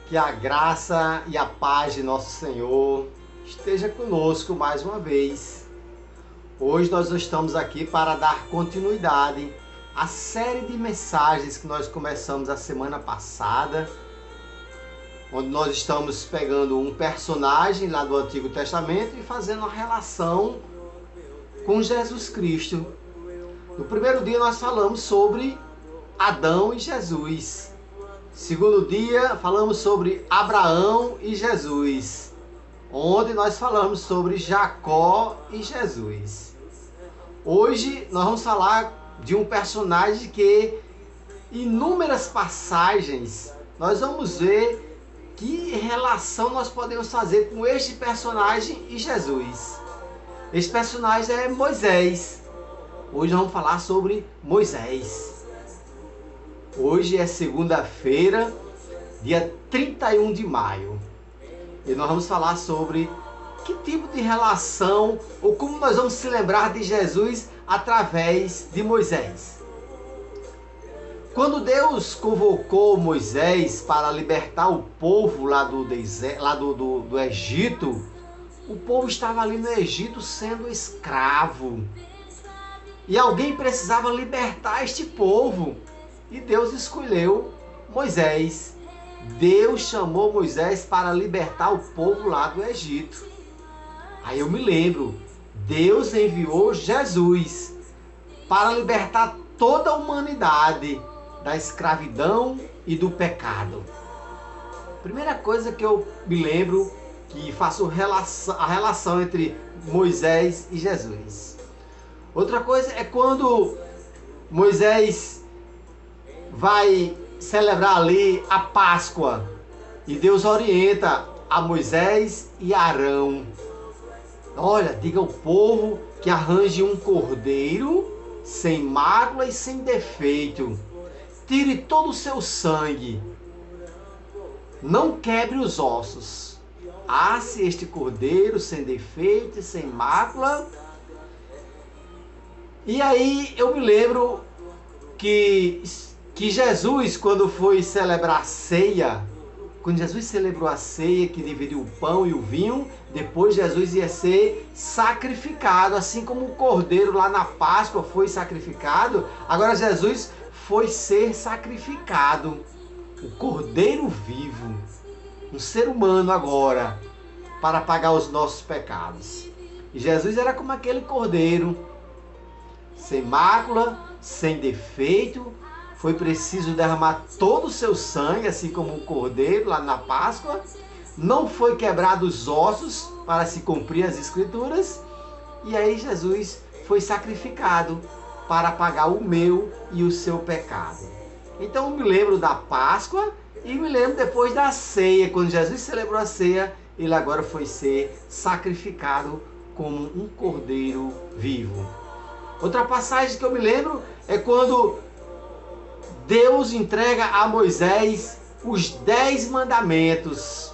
Que a graça e a paz de nosso Senhor esteja conosco mais uma vez. Hoje nós estamos aqui para dar continuidade à série de mensagens que nós começamos a semana passada, onde nós estamos pegando um personagem lá do Antigo Testamento e fazendo uma relação com Jesus Cristo. No primeiro dia nós falamos sobre Adão e Jesus. Segundo dia, falamos sobre Abraão e Jesus, onde nós falamos sobre Jacó e Jesus. Hoje nós vamos falar de um personagem que, em inúmeras passagens, nós vamos ver que relação nós podemos fazer com este personagem e Jesus. Este personagem é Moisés. Hoje nós vamos falar sobre Moisés. Hoje é segunda-feira, dia 31 de maio. E nós vamos falar sobre que tipo de relação, ou como nós vamos se lembrar de Jesus através de Moisés. Quando Deus convocou Moisés para libertar o povo lá do Egito, o povo estava ali no Egito sendo escravo. E alguém precisava libertar este povo. E Deus escolheu Moisés. Deus chamou Moisés para libertar o povo lá do Egito. Aí eu me lembro, Deus enviou Jesus para libertar toda a humanidade da escravidão e do pecado. Primeira coisa que eu me lembro, que faço a relação entre Moisés e Jesus. Outra coisa é quando Moisés vai celebrar ali a Páscoa e Deus orienta a Moisés e Arão. Olha, diga ao povo que arranje um cordeiro sem mácula e sem defeito. Tire todo o seu sangue. Não quebre os ossos. Asse este cordeiro sem defeito e sem mácula. E aí eu me lembro que Jesus, quando foi celebrar a ceia, quando Jesus celebrou a ceia, que dividiu o pão e o vinho, depois Jesus ia ser sacrificado, assim como o cordeiro lá na Páscoa foi sacrificado, agora Jesus foi ser sacrificado, o cordeiro vivo, um ser humano agora, para pagar os nossos pecados. E Jesus era como aquele cordeiro, sem mácula, sem defeito. Foi preciso derramar todo o seu sangue, assim como o cordeiro lá na Páscoa. Não foi quebrado os ossos para se cumprir as Escrituras. E aí Jesus foi sacrificado para pagar o meu e o seu pecado. Então eu me lembro da Páscoa e me lembro depois da ceia. Quando Jesus celebrou a ceia, ele agora foi ser sacrificado como um cordeiro vivo. Outra passagem que eu me lembro é quando Deus entrega a Moisés os 10 mandamentos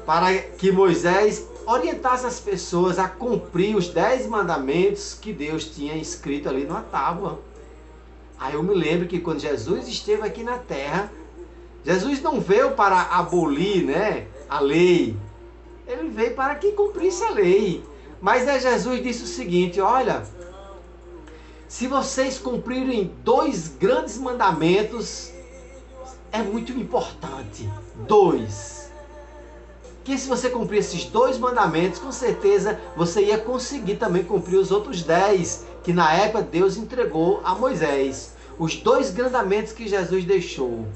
para que Moisés orientasse as pessoas a cumprir os 10 mandamentos que Deus tinha escrito ali numa tábua. Aí eu me lembro que quando Jesus esteve aqui na terra, Jesus não veio para abolir, a lei. Ele veio para que cumprisse a lei. Mas Jesus disse o seguinte, olha, se vocês cumprirem 2 grandes mandamentos, é muito importante. 2. Que se você cumprir esses 2 mandamentos, com certeza você ia conseguir também cumprir os outros 10, que na época Deus entregou a Moisés. Os 2 mandamentos que Jesus deixou.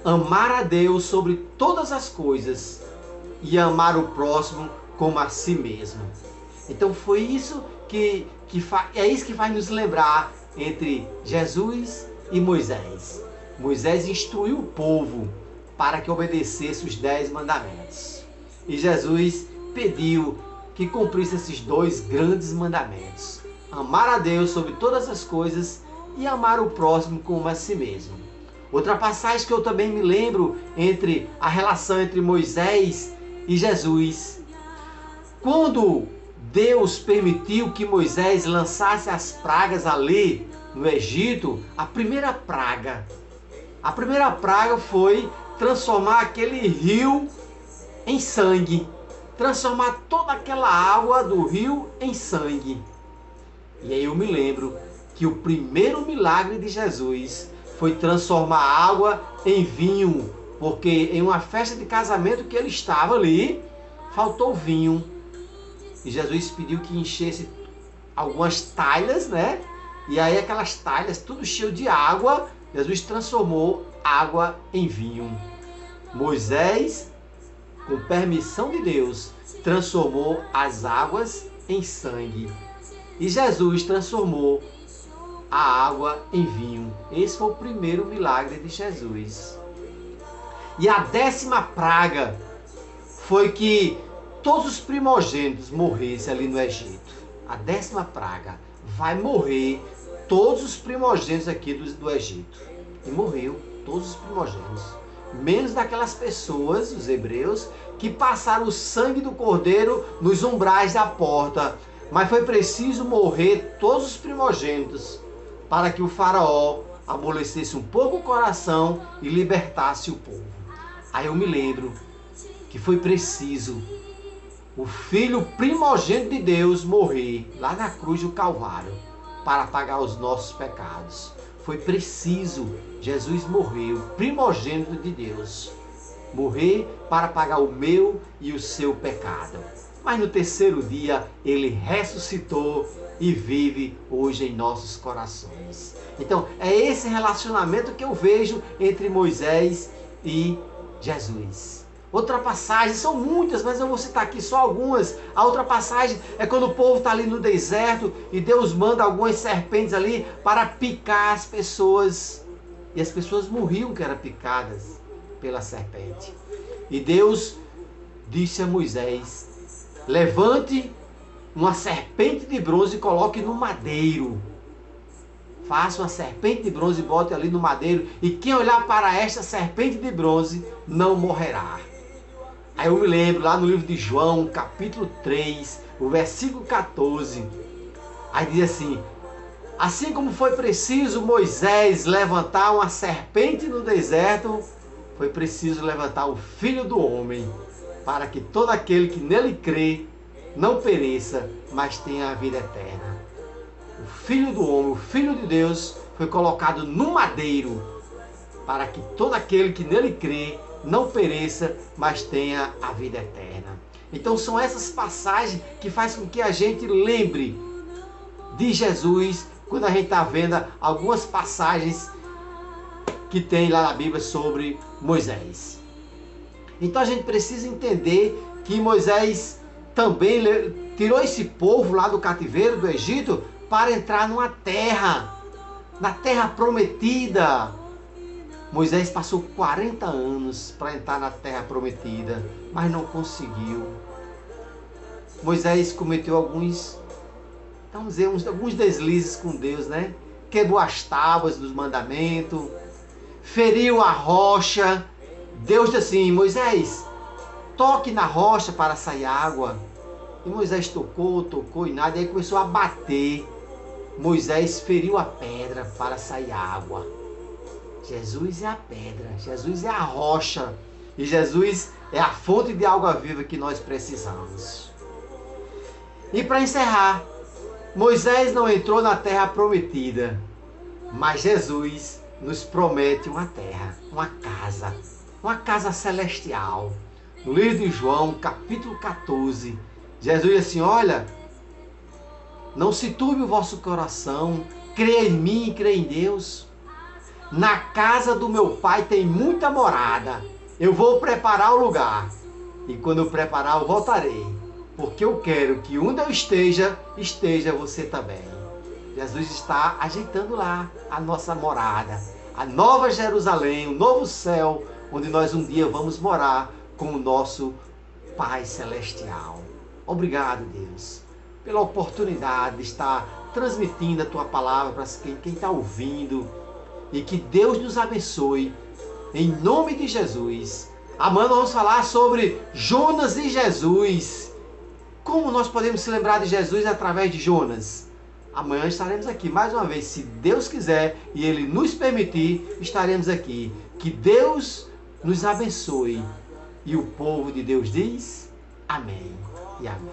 Amar a Deus sobre todas as coisas e amar o próximo como a si mesmo. Então foi isso é isso que vai nos lembrar entre Jesus e Moisés. Moisés instruiu o povo para que obedecesse os 10 mandamentos. E Jesus pediu que cumprisse esses 2 grandes mandamentos. Amar a Deus sobre todas as coisas e amar o próximo como a si mesmo. Outra passagem que eu também me lembro entre a relação entre Moisés e Jesus. Quando Deus permitiu que Moisés lançasse as pragas ali no Egito, a primeira praga foi transformar aquele rio em sangue. Transformar toda aquela água do rio em sangue. E aí eu me lembro que o primeiro milagre de Jesus foi transformar água em vinho. Porque em uma festa de casamento que ele estava ali, faltou vinho. E Jesus pediu que enchesse algumas talhas, né? E aí aquelas talhas, tudo cheio de água, Jesus transformou água em vinho. Moisés, com permissão de Deus, transformou as águas em sangue. E Jesus transformou a água em vinho. Esse foi o primeiro milagre de Jesus. E a 10ª praga foi que todos os primogênitos morressem ali no Egito. A 10ª praga: vai morrer todos os primogênitos aqui do Egito. E morreu todos os primogênitos. Menos daquelas pessoas, os hebreus, que passaram o sangue do cordeiro nos umbrais da porta. Mas foi preciso morrer todos os primogênitos para que o faraó amolecesse um pouco o coração e libertasse o povo. Aí eu me lembro que foi preciso o filho primogênito de Deus morrer lá na cruz do Calvário para pagar os nossos pecados. Foi preciso Jesus morrer, o primogênito de Deus, morrer para pagar o meu e o seu pecado. Mas no terceiro dia ele ressuscitou e vive hoje em nossos corações. Então é esse relacionamento que eu vejo entre Moisés e Jesus. Outra passagem, são muitas, mas eu vou citar aqui só algumas. A outra passagem é quando o povo está ali no deserto e Deus manda algumas serpentes ali para picar as pessoas. E as pessoas morriam que eram picadas pela serpente. E Deus disse a Moisés: levante uma serpente de bronze e coloque no madeiro. Faça uma serpente de bronze e bote ali no madeiro. E quem olhar para esta serpente de bronze não morrerá. Aí eu me lembro lá no livro de João, capítulo 3, o versículo 14. Aí diz assim: assim como foi preciso Moisés levantar uma serpente no deserto, foi preciso levantar o Filho do Homem, para que todo aquele que nele crê não pereça, mas tenha a vida eterna. O Filho do Homem, o Filho de Deus, foi colocado no madeiro, para que todo aquele que nele crê não pereça, mas tenha a vida eterna. Então são essas passagens que fazem com que a gente lembre de Jesus, quando a gente está vendo algumas passagens que tem lá na Bíblia sobre Moisés. Então a gente precisa entender que Moisés também tirou esse povo lá do cativeiro do Egito para entrar numa terra, na terra prometida. Moisés passou 40 anos para entrar na terra prometida, mas não conseguiu. Moisés cometeu alguns deslizes com Deus, né? Quebrou as tábuas dos mandamentos, feriu a rocha. Deus disse assim: Moisés, toque na rocha para sair água. E Moisés tocou e nada, e aí começou a bater. Moisés feriu a pedra para sair água. Jesus é a pedra, Jesus é a rocha, e Jesus é a fonte de água viva que nós precisamos. E para encerrar, Moisés não entrou na terra prometida, mas Jesus nos promete uma terra, uma casa celestial. No livro de João, capítulo 14, Jesus diz assim: olha, não se turbe o vosso coração, creia em mim e creia em Deus. Na casa do meu Pai tem muita morada. Eu vou preparar o lugar. E quando eu preparar, eu voltarei. Porque eu quero que onde eu esteja você também. Jesus está ajeitando lá a nossa morada. A nova Jerusalém, o novo céu, onde nós um dia vamos morar com o nosso Pai Celestial. Obrigado, Deus, pela oportunidade de estar transmitindo a Tua palavra para quem está ouvindo. E que Deus nos abençoe, em nome de Jesus. Amanhã nós vamos falar sobre Jonas e Jesus. Como nós podemos se lembrar de Jesus através de Jonas? Amanhã estaremos aqui mais uma vez, se Deus quiser e Ele nos permitir, estaremos aqui. Que Deus nos abençoe. E o povo de Deus diz: amém e amém.